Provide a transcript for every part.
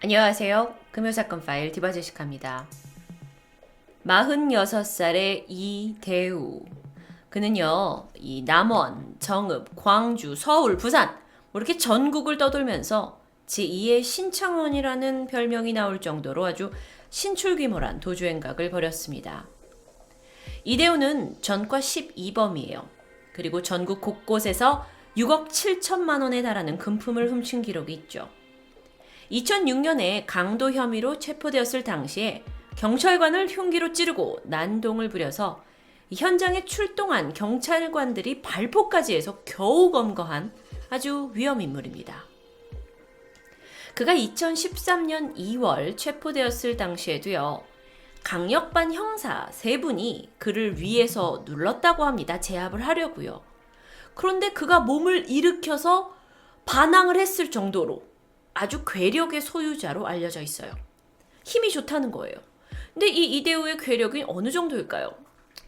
안녕하세요. 금요사건 파일 디바제식합니다. 46살의 이대우. 그는요, 이 남원, 정읍, 광주, 서울, 부산 뭐 이렇게 전국을 떠돌면서 제2의 신창원이라는 별명이 나올 정도로 아주 신출귀몰한 도주행각을 벌였습니다. 이대우는 전과 12범이에요. 그리고 전국 곳곳에서 6억 7천만 원에 달하는 금품을 훔친 기록이 있죠. 2006년에 강도 혐의로 체포되었을 당시에 경찰관을 흉기로 찌르고 난동을 부려서 현장에 출동한 경찰관들이 발포까지 해서 겨우 검거한 아주 위험 인물입니다. 그가 2013년 2월 체포되었을 당시에도요, 강력반 형사 3분이 그를 위에서 눌렀다고 합니다. 제압을 하려고요. 그런데 그가 몸을 일으켜서 반항을 했을 정도로 아주 괴력의 소유자로 알려져 있어요. 힘이 좋다는 거예요. 근데 이 이대우의 괴력이 어느 정도일까요?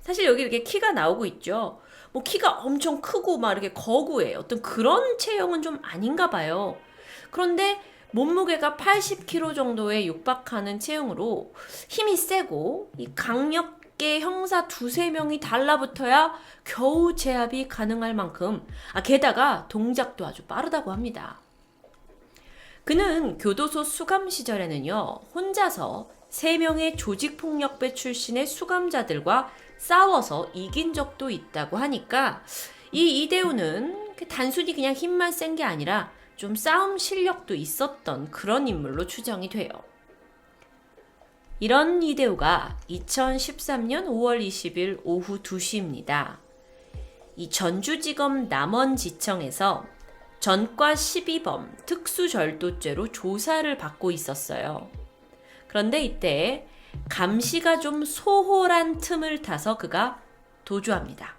사실 여기 이렇게 키가 나오고 있죠. 뭐 키가 엄청 크고 막 이렇게 거구해. 어떤 그런 체형은 좀 아닌가 봐요. 그런데 몸무게가 80kg 정도에 육박하는 체형으로 힘이 세고 이 강력계 형사 2-3명이 달라붙어야 겨우 제압이 가능할 만큼 게다가 동작도 아주 빠르다고 합니다. 그는 교도소 수감 시절에는요, 혼자서 3명의 조직폭력배 출신의 수감자들과 싸워서 이긴 적도 있다고 하니까 이 이대우는 단순히 그냥 힘만 센 게 아니라 좀 싸움 실력도 있었던 그런 인물로 추정이 돼요. 이런 이대우가 2013년 5월 20일 오후 2시입니다. 이 전주지검 남원지청에서 전과 12범 특수절도죄로 조사를 받고 있었어요. 그런데 이때 감시가 좀 소홀한 틈을 타서 그가 도주합니다.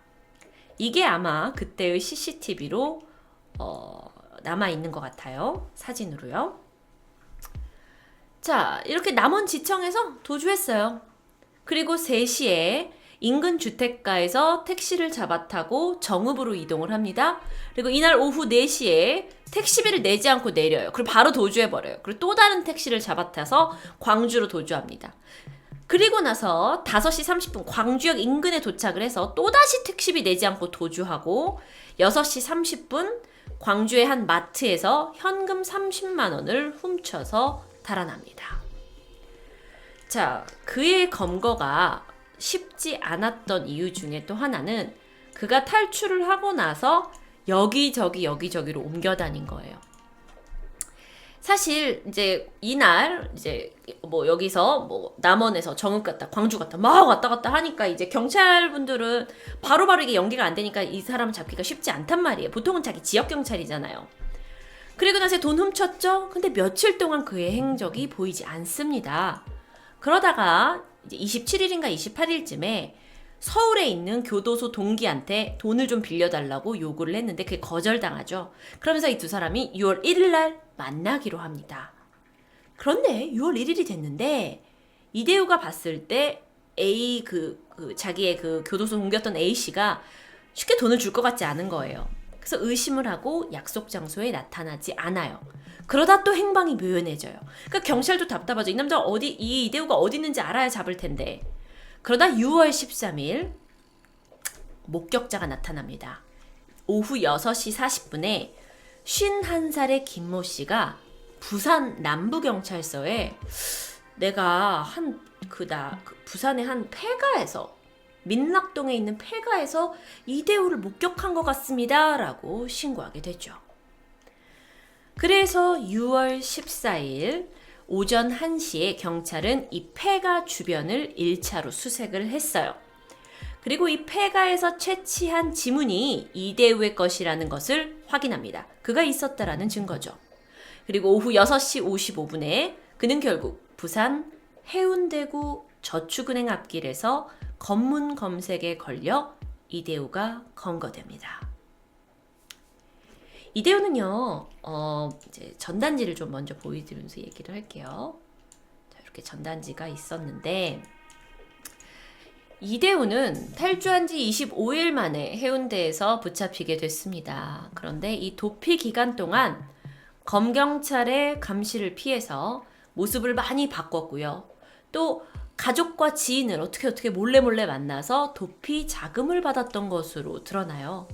이게 아마 그때의 CCTV로 남아있는 것 같아요. 사진으로요. 자, 이렇게 남원지청에서 도주했어요. 그리고 3시에 인근 주택가에서 택시를 잡아타고 정읍으로 이동을 합니다. 그리고 이날 오후 4시에 택시비를 내지 않고 내려요. 그리고 바로 도주해버려요. 그리고 또 다른 택시를 잡아타서 광주로 도주합니다. 그리고 나서 5시 30분 광주역 인근에 도착을 해서 또다시 택시비 내지 않고 도주하고 6시 30분 광주의 한 마트에서 현금 30만 원을 훔쳐서 달아납니다. 자, 그의 검거가 쉽지 않았던 이유 중에 또 하나는 그가 탈출을 하고 나서 여기저기로 옮겨 다닌 거예요. 사실 이제 이날 이제 뭐 여기서 뭐 남원에서 정읍 갔다 광주 갔다 막 왔다 갔다 하니까 이제 경찰분들은 바로바로 이게 연기가 안 되니까 이 사람 잡기가 쉽지 않단 말이에요. 보통은 자기 지역 경찰이잖아요. 그리고 나서 돈 훔쳤죠? 근데 며칠 동안 그의 행적이 보이지 않습니다. 그러다가 이제 27일인가 28일쯤에 서울에 있는 교도소 동기한테 돈을 좀 빌려달라고 요구를 했는데 그게 거절당하죠. 그러면서 이 두 사람이 6월 1일 날 만나기로 합니다. 그런데 6월 1일이 됐는데 이대우가 봤을 때 자기의 그 교도소 동기였던 A씨가 쉽게 돈을 줄 것 같지 않은 거예요. 그래서 의심을 하고 약속 장소에 나타나지 않아요. 그러다 또 행방이 묘연해져요. 그러니까 경찰도 답답하죠. 이 남자가 이 이대우가 어디 있는지 알아야 잡을 텐데. 그러다 6월 13일 목격자가 나타납니다. 오후 6시 40분에 51살의 김모 씨가 부산 남부경찰서에 내가 부산의 한 폐가에서 민락동에 있는 폐가에서 이대우를 목격한 것 같습니다. 라고 신고하게 되죠. 그래서 6월 14일 오전 1시에 경찰은 이 폐가 주변을 1차로 수색을 했어요. 그리고 이 폐가에서 채취한 지문이 이대우의 것이라는 것을 확인합니다. 그가 있었다라는 증거죠. 그리고 오후 6시 55분에 그는 결국 부산 해운대구 저축은행 앞길에서 검문 검색에 걸려 이대우가 검거됩니다. 이대우는요, 이제 전단지를 좀 먼저 보여드리면서 얘기를 할게요. 자, 이렇게 전단지가 있었는데, 이대우는 탈주한 지 25일 만에 해운대에서 붙잡히게 됐습니다. 그런데 이 도피 기간 동안 검경찰의 감시를 피해서 모습을 많이 바꿨고요. 또 가족과 지인을 어떻게 몰래 만나서 도피 자금을 받았던 것으로 드러나요.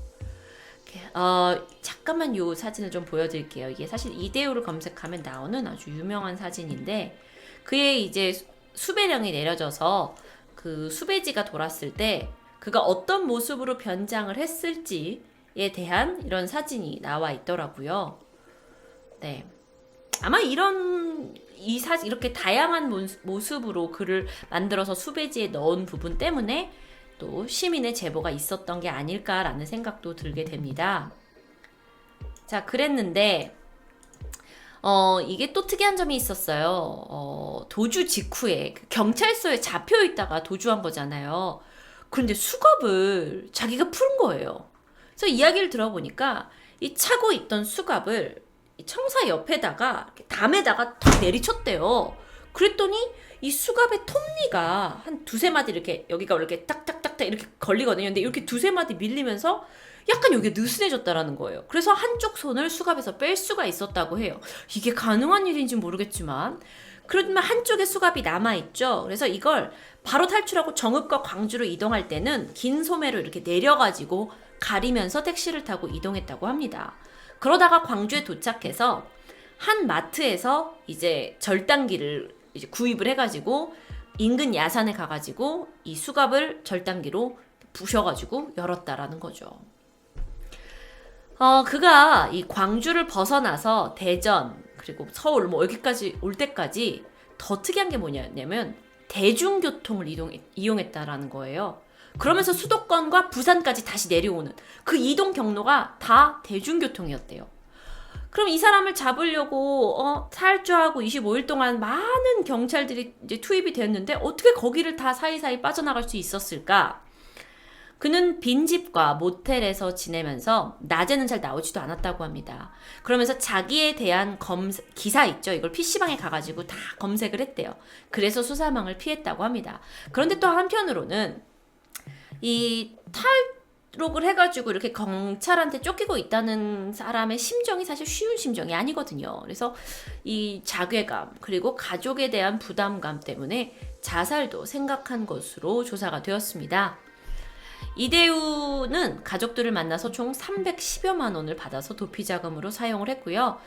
잠깐만 요 사진을 좀 보여드릴게요. 이게 사실 이대우를 검색하면 나오는 아주 유명한 사진인데, 그의 이제 수배령이 내려져서 그 수배지가 돌았을 때 그가 어떤 모습으로 변장을 했을지에 대한 이런 사진이 나와 있더라고요. 네. 아마 이렇게 다양한 모습으로 그를 만들어서 수배지에 넣은 부분 때문에 또 시민의 제보가 있었던 게 아닐까라는 생각도 들게 됩니다. 자, 그랬는데 이게 또 특이한 점이 있었어요. 도주 직후에 경찰서에 잡혀 있다가 도주한 거잖아요. 그런데 수갑을 자기가 푸른 거예요. 그래서 이야기를 들어보니까 이 차고 있던 수갑을 청사 옆에다가 담에다가 탁 내리쳤대요. 그랬더니 이 수갑의 톱니가 한 두세 마디 이렇게 여기가 이렇게 딱딱딱딱 이렇게 걸리거든요. 근데 이렇게 두세 마디 밀리면서 약간 여기가 느슨해졌다라는 거예요. 그래서 한쪽 손을 수갑에서 뺄 수가 있었다고 해요. 이게 가능한 일인지 모르겠지만 그러면 한쪽에 수갑이 남아있죠. 그래서 이걸 바로 탈출하고 정읍과 광주로 이동할 때는 긴 소매로 이렇게 내려가지고 가리면서 택시를 타고 이동했다고 합니다. 그러다가 광주에 도착해서 한 마트에서 이제 절단기를 이제 구입을 해가지고 인근 야산에 가가지고 이 수갑을 절단기로 부셔가지고 열었다라는 거죠. 그가 이 광주를 벗어나서 대전 그리고 서울 뭐 여기까지 올 때까지 더 특이한 게 뭐냐면 대중교통을 이용했다라는 거예요. 그러면서 수도권과 부산까지 다시 내려오는 그 이동 경로가 다 대중교통이었대요. 그럼 이 사람을 잡으려고 탈주하고 25일 동안 많은 경찰들이 이제 투입이 됐는데 어떻게 거기를 다 사이사이 빠져나갈 수 있었을까? 그는 빈집과 모텔에서 지내면서 낮에는 잘 나오지도 않았다고 합니다. 그러면서 자기에 대한 기사 있죠. 이걸 PC방에 가가지고 다 검색을 했대요. 그래서 수사망을 피했다고 합니다. 그런데 또 한편으로는 이 탈옥을 해가지고 이렇게 경찰한테 쫓기고 있다는 사람의 심정이 사실 쉬운 심정이 아니거든요. 그래서 이 자괴감 그리고 가족에 대한 부담감 때문에 자살도 생각한 것으로 조사가 되었습니다. 이대우는 가족들을 만나서 총 310여만 원을 받아서 도피 자금으로 사용을 했고요.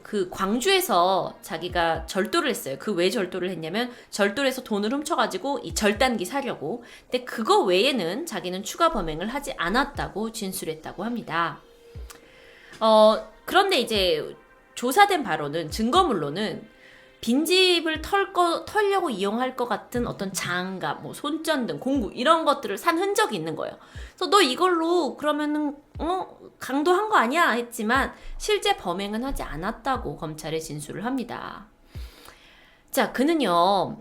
그 광주에서 자기가 절도를 했어요. 그 왜 절도를 했냐면 절도를 해서 돈을 훔쳐가지고 이 절단기 사려고. 근데 그거 외에는 자기는 추가 범행을 하지 않았다고 진술했다고 합니다. 그런데 이제 조사된 바로는 증거물로는 빈집을 털려고 이용할 것 같은 어떤 장갑, 뭐 손전등, 공구 이런 것들을 산 흔적이 있는 거예요. 그래서 너 이걸로 그러면은 강도한 거 아니야? 했지만 실제 범행은 하지 않았다고 검찰에 진술을 합니다. 자, 그는요,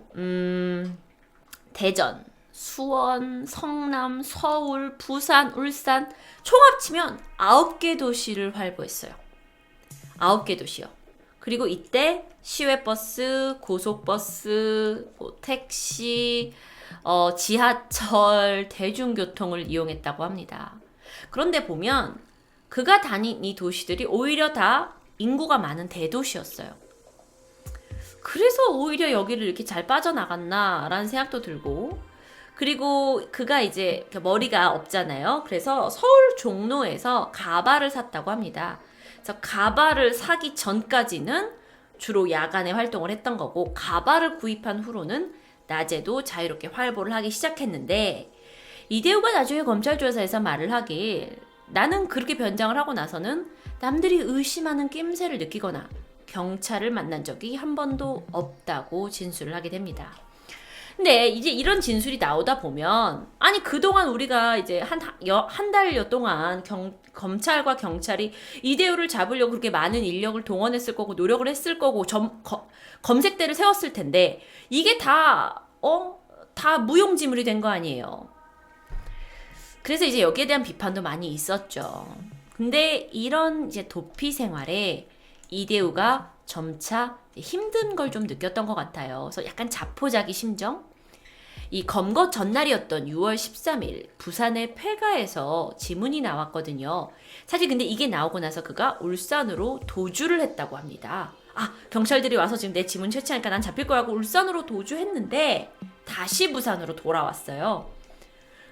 대전, 수원, 성남, 서울, 부산, 울산 총 합치면 9개 도시를 활보했어요. 9개 도시요. 그리고 이때 시외버스, 고속버스, 뭐 택시, 지하철, 대중교통을 이용했다고 합니다. 그런데 보면 그가 다닌 이 도시들이 오히려 다 인구가 많은 대도시였어요. 그래서 오히려 여기를 이렇게 잘 빠져나갔나라는 생각도 들고, 그리고 그가 이제 머리가 없잖아요. 그래서 서울 종로에서 가발을 샀다고 합니다. 그래서 가발을 사기 전까지는 주로 야간에 활동을 했던 거고, 가발을 구입한 후로는 낮에도 자유롭게 활보를 하기 시작했는데, 이대우가 나중에 검찰 조사에서 말을 하길, 나는 그렇게 변장을 하고 나서는 남들이 의심하는 낌새를 느끼거나 경찰을 만난 적이 한 번도 없다고 진술을 하게 됩니다. 근데 이제 이런 진술이 나오다 보면, 아니 그동안 우리가 이제 한 달여 동안 검찰과 경찰이 이대우를 잡으려고 그렇게 많은 인력을 동원했을 거고 노력을 했을 거고 검색대를 세웠을 텐데 이게 다 무용지물이 된 거 아니에요. 그래서 이제 여기에 대한 비판도 많이 있었죠. 근데 이런 이제 도피 생활에 이대우가 점차 힘든 걸 좀 느꼈던 것 같아요. 그래서 약간 자포자기 심정? 이 검거 전날이었던 6월 13일 부산의 폐가에서 지문이 나왔거든요. 사실 근데 이게 나오고 나서 그가 울산으로 도주를 했다고 합니다. 경찰들이 와서 지금 내 지문 채취하니까 난 잡힐 거라고 울산으로 도주했는데 다시 부산으로 돌아왔어요.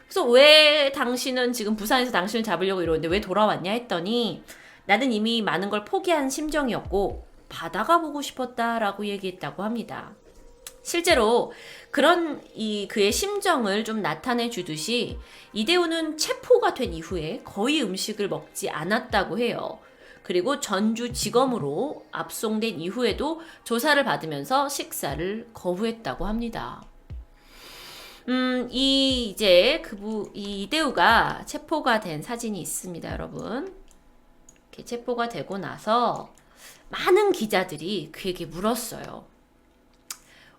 그래서 왜 당신은 지금 부산에서 당신을 잡으려고 이러는데 왜 돌아왔냐 했더니 나는 이미 많은 걸 포기한 심정이었고 바다가 보고 싶었다라고 얘기했다고 합니다. 실제로 그런 그의 심정을 좀 나타내 주듯이 이대호는 체포가 된 이후에 거의 음식을 먹지 않았다고 해요. 그리고 전주지검으로 압송된 이후에도 조사를 받으면서 식사를 거부했다고 합니다. 이제 이 이대우가 체포가 된 사진이 있습니다, 여러분. 이렇게 체포가 되고 나서 많은 기자들이 그에게 물었어요.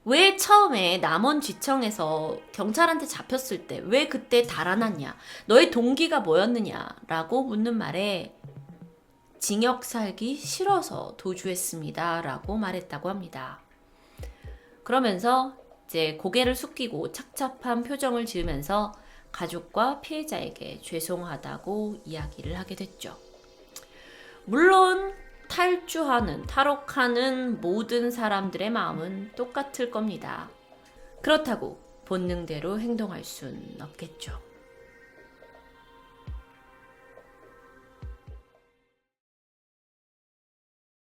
왜 처음에 남원지청에서 경찰한테 잡혔을 때 왜 그때 달아났냐? 너의 동기가 뭐였느냐라고 묻는 말에 징역 살기 싫어서 도주했습니다. 라고 말했다고 합니다. 그러면서 이제 고개를 숙이고 착잡한 표정을 지으면서 가족과 피해자에게 죄송하다고 이야기를 하게 됐죠. 물론 탈옥하는 모든 사람들의 마음은 똑같을 겁니다. 그렇다고 본능대로 행동할 순 없겠죠.